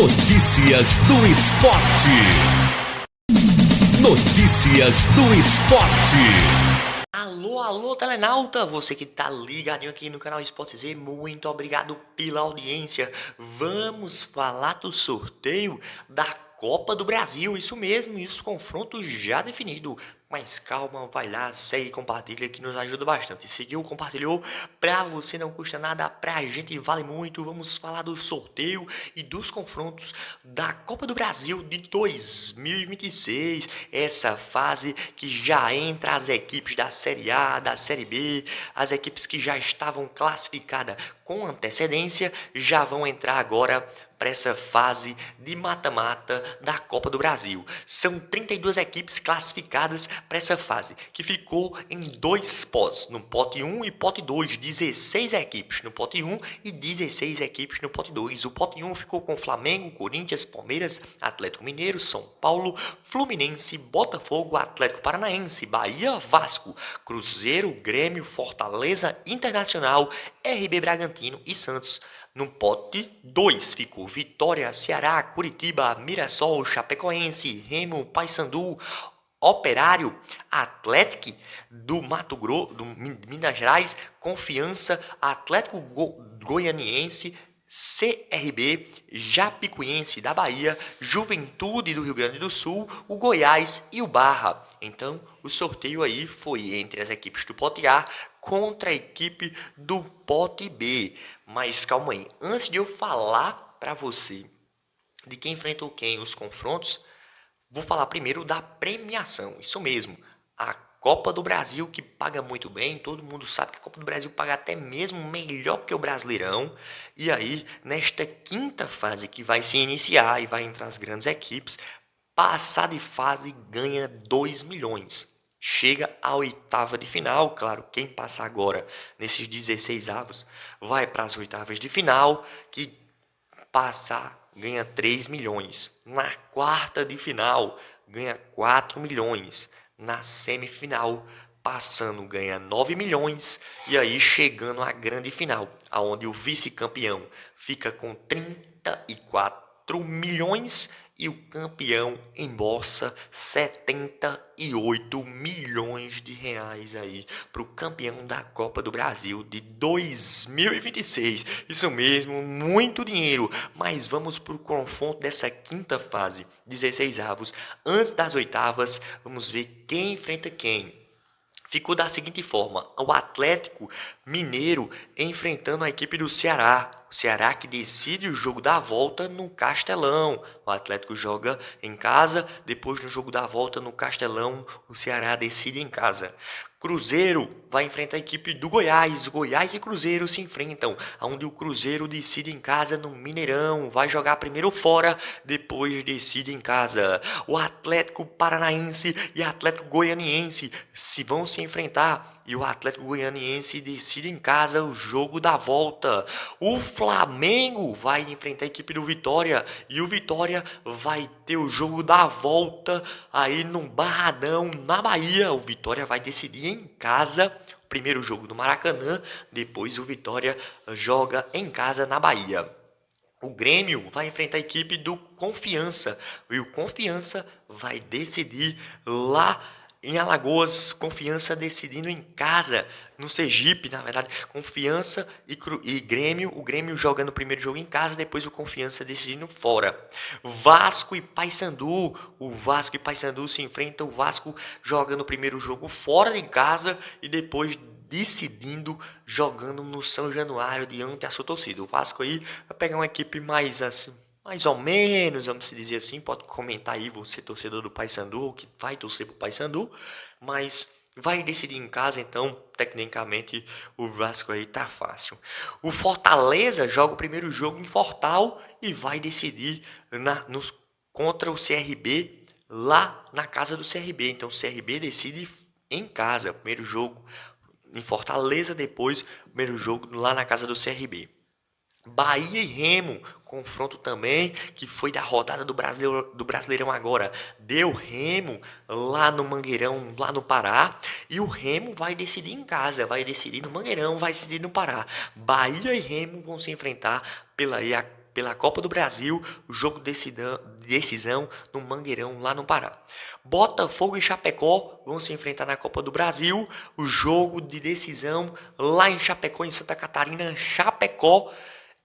Notícias do esporte. Notícias do esporte. Alô, telenauta, você que tá ligadinho aqui no canal Esporte Z, muito obrigado pela audiência. Vamos falar do sorteio da Copa do Brasil, isso mesmo, isso confronto já definido. Mas calma, vai lá, segue e compartilha que nos ajuda bastante. Seguiu, compartilhou, pra você não custa nada, pra gente vale muito. Vamos falar do sorteio e dos confrontos da Copa do Brasil de 2026. Essa fase que já entra as equipes da Série A, da Série B, as equipes que já estavam classificadas com antecedência, já vão entrar agora para essa fase de mata-mata da Copa do Brasil. São 32 equipes classificadas para essa fase, que ficou em dois potes, no pote 1 e pote 2, 16 equipes no pote 1 e 16 equipes no pote 2. O pote 1 ficou com Flamengo, Corinthians, Palmeiras, Atlético Mineiro, São Paulo, Fluminense, Botafogo, Atlético Paranaense, Bahia, Vasco, Cruzeiro, Grêmio, Fortaleza, Internacional, RB Bragantino e Santos. No pote 2 ficou Vitória, Ceará, Curitiba, Mirassol, Chapecoense, Remo, Paysandu, Operário, Atlético do Mato Grosso, do Minas Gerais, Confiança, Atlético Goianiense, CRB, Japicuense da Bahia, Juventude do Rio Grande do Sul, o Goiás e o Barra. Então, o sorteio aí foi entre as equipes do pote A contra a equipe do pote B. Mas calma aí, antes de eu falar para você de quem enfrentou quem, os confrontos, vou falar primeiro da premiação. Isso mesmo, a Copa do Brasil, que paga muito bem, todo mundo sabe que a Copa do Brasil paga até mesmo melhor que o Brasileirão. E aí, nesta quinta fase que vai se iniciar e vai entrar as grandes equipes, passar de fase ganha 2 milhões. Chega à oitava de final, claro, quem passa agora nesses 16 avos vai para as oitavas de final, que passar ganha 3 milhões. Na quarta de final ganha 4 milhões. Na semifinal, passando, ganha 9 milhões. E aí chegando à grande final, onde o vice-campeão fica com 34 milhões e o campeão embolsa 78 milhões de reais aí para o campeão da Copa do Brasil de 2026. Isso mesmo, muito dinheiro. Mas vamos para o confronto dessa quinta fase, 16 avos. Antes das oitavas, vamos ver quem enfrenta quem. Ficou da seguinte forma, o Atlético Mineiro enfrentando a equipe do Ceará. O Ceará que decide o jogo da volta no Castelão. O Atlético joga em casa, depois no jogo da volta no Castelão, o Ceará decide em casa. Cruzeiro vai enfrentar a equipe do Goiás. Goiás e Cruzeiro se enfrentam, onde o Cruzeiro decide em casa no Mineirão. Vai jogar primeiro fora, depois decide em casa. O Atlético Paranaense e Atlético Goianiense vão se enfrentar. E o Atlético Goianiense decide em casa o jogo da volta. O Flamengo vai enfrentar a equipe do Vitória. E o Vitória vai ter o jogo da volta aí no Barradão, na Bahia. O Vitória vai decidir em casa. Primeiro jogo no Maracanã. Depois o Vitória joga em casa na Bahia. O Grêmio vai enfrentar a equipe do Confiança. E o Confiança vai decidir lá em Alagoas. Confiança decidindo em casa, no Sergipe, na verdade. Confiança e Grêmio. O Grêmio jogando o primeiro jogo em casa, depois o Confiança decidindo fora. Vasco e Paysandu. O Vasco e Paysandu se enfrentam. O Vasco joga no primeiro jogo fora de casa e depois decidindo jogando no São Januário diante da sua torcida. O Vasco aí vai pegar uma equipe mais assim, mais ou menos, vamos se dizer assim. Pode comentar aí, você torcedor do Paysandu, ou que vai torcer pro Paysandu, mas vai decidir em casa, então tecnicamente o Vasco aí tá fácil. O Fortaleza joga o primeiro jogo em Fortal e vai decidir contra o CRB lá na casa do CRB. Então o CRB decide em casa, primeiro jogo em Fortaleza, depois primeiro jogo lá na casa do CRB. Bahia e Remo, confronto também, que foi da rodada do Brasileirão agora. Deu Remo lá no Mangueirão, lá no Pará. E o Remo vai decidir em casa, vai decidir no Mangueirão, vai decidir no Pará. Bahia e Remo vão se enfrentar pela pela Copa do Brasil, o jogo de decisão no Mangueirão, lá no Pará. Botafogo e Chapecó vão se enfrentar na Copa do Brasil, o jogo de decisão lá em Chapecó, em Santa Catarina. Chapecó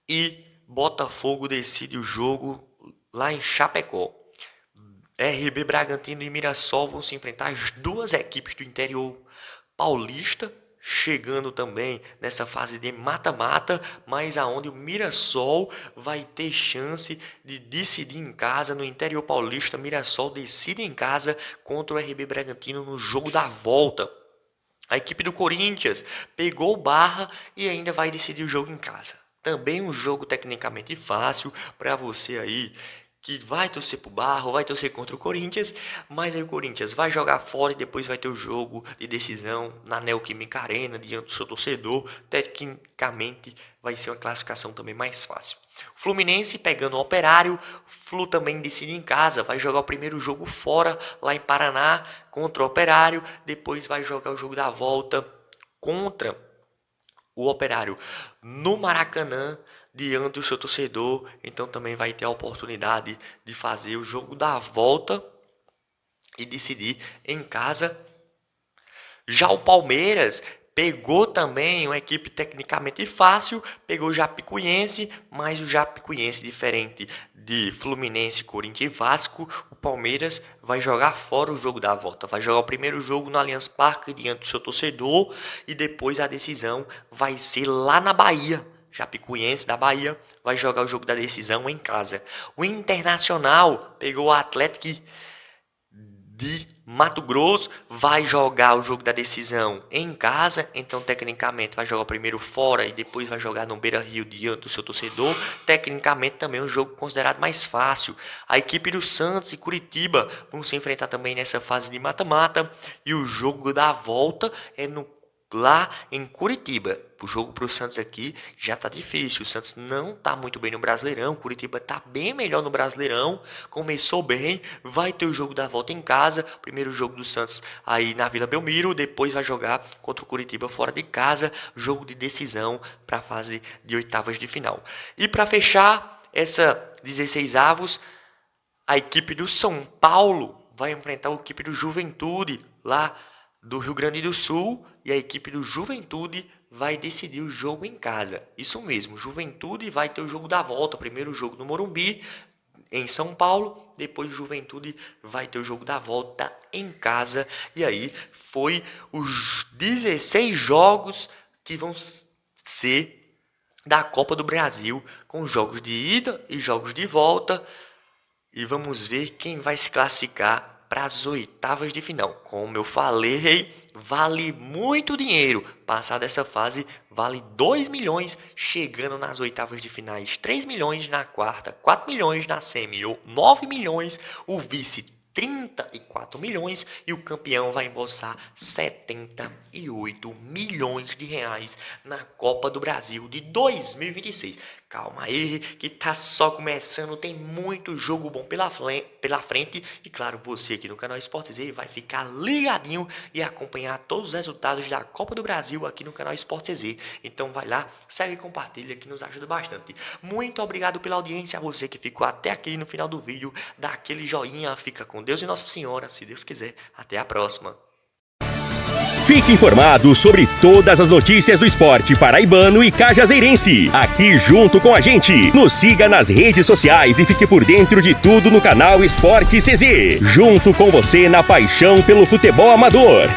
e Botafogo decide o jogo lá em Chapecó. RB Bragantino e Mirassol vão se enfrentar, as duas equipes do interior paulista, chegando também nessa fase de mata-mata, mas aonde o Mirassol vai ter chance de decidir em casa. No interior paulista, Mirassol decide em casa contra o RB Bragantino no jogo da volta. A equipe do Corinthians pegou o Barra e ainda vai decidir o jogo em casa. Também um jogo tecnicamente fácil para você aí que vai torcer pro Barra, vai torcer contra o Corinthians, mas aí o Corinthians vai jogar fora e depois vai ter o jogo de decisão na Neoquímica Arena, diante do seu torcedor. Tecnicamente vai ser uma classificação também mais fácil. Fluminense pegando o Operário, Flu também decide em casa, vai jogar o primeiro jogo fora, lá em Paraná, contra o Operário, depois vai jogar o jogo da volta contra o Operário no Maracanã, diante do seu torcedor. Então também vai ter a oportunidade de fazer o jogo da volta e decidir em casa. Já o Palmeiras pegou também uma equipe tecnicamente fácil, pegou o Chapecoense, mas o Chapecoense, diferente de Fluminense, Corinthians e Vasco, o Palmeiras vai jogar fora o jogo da volta. Vai jogar o primeiro jogo no Allianz Parque diante do seu torcedor e depois a decisão vai ser lá na Bahia. Chapecoense da Bahia vai jogar o jogo da decisão em casa. O Internacional pegou o Atlético de Mato Grosso, vai jogar o jogo da decisão em casa. Então tecnicamente vai jogar o primeiro fora e depois vai jogar no Beira-Rio diante do seu torcedor. Tecnicamente também é um jogo considerado mais fácil. A equipe do Santos e Curitiba vão se enfrentar também nessa fase de mata-mata. E o jogo da volta é lá em Curitiba. O jogo para o Santos aqui já tá difícil. O Santos não tá muito bem no Brasileirão. O Curitiba tá bem melhor no Brasileirão. Começou bem. Vai ter o jogo da volta em casa. Primeiro jogo do Santos aí na Vila Belmiro. Depois vai jogar contra o Curitiba fora de casa. Jogo de decisão para a fase de oitavas de final. E para fechar essa 16avos, a equipe do São Paulo vai enfrentar a equipe do Juventude lá do Rio Grande do Sul, e a equipe do Juventude vai decidir o jogo em casa. Isso mesmo, Juventude vai ter o jogo da volta, primeiro jogo no Morumbi, em São Paulo, depois o Juventude vai ter o jogo da volta em casa. E aí foi os 16 jogos que vão ser da Copa do Brasil, com jogos de ida e jogos de volta, e vamos ver quem vai se classificar para as oitavas de final. Como eu falei, vale muito dinheiro. Passar dessa fase vale 2 milhões, chegando nas oitavas de finais 3 milhões na quarta, 4 milhões na semi, 9 milhões, o vice 34 milhões e o campeão vai embolsar 78 milhões de reais na Copa do Brasil de 2026. Calma aí, que tá só começando, tem muito jogo bom pela frente. E claro, você aqui no canal Sport Z vai ficar ligadinho e acompanhar todos os resultados da Copa do Brasil aqui no canal Sport Z. Então vai lá, segue e compartilha que nos ajuda bastante. Muito obrigado pela audiência, a você que ficou até aqui no final do vídeo. Dá aquele joinha, fica com Deus e Nossa Senhora, se Deus quiser. Até a próxima. Fique informado sobre todas as notícias do esporte paraibano e cajazeirense, aqui junto com a gente. Nos siga nas redes sociais e fique por dentro de tudo no canal Sport CZ. Junto com você na paixão pelo futebol amador.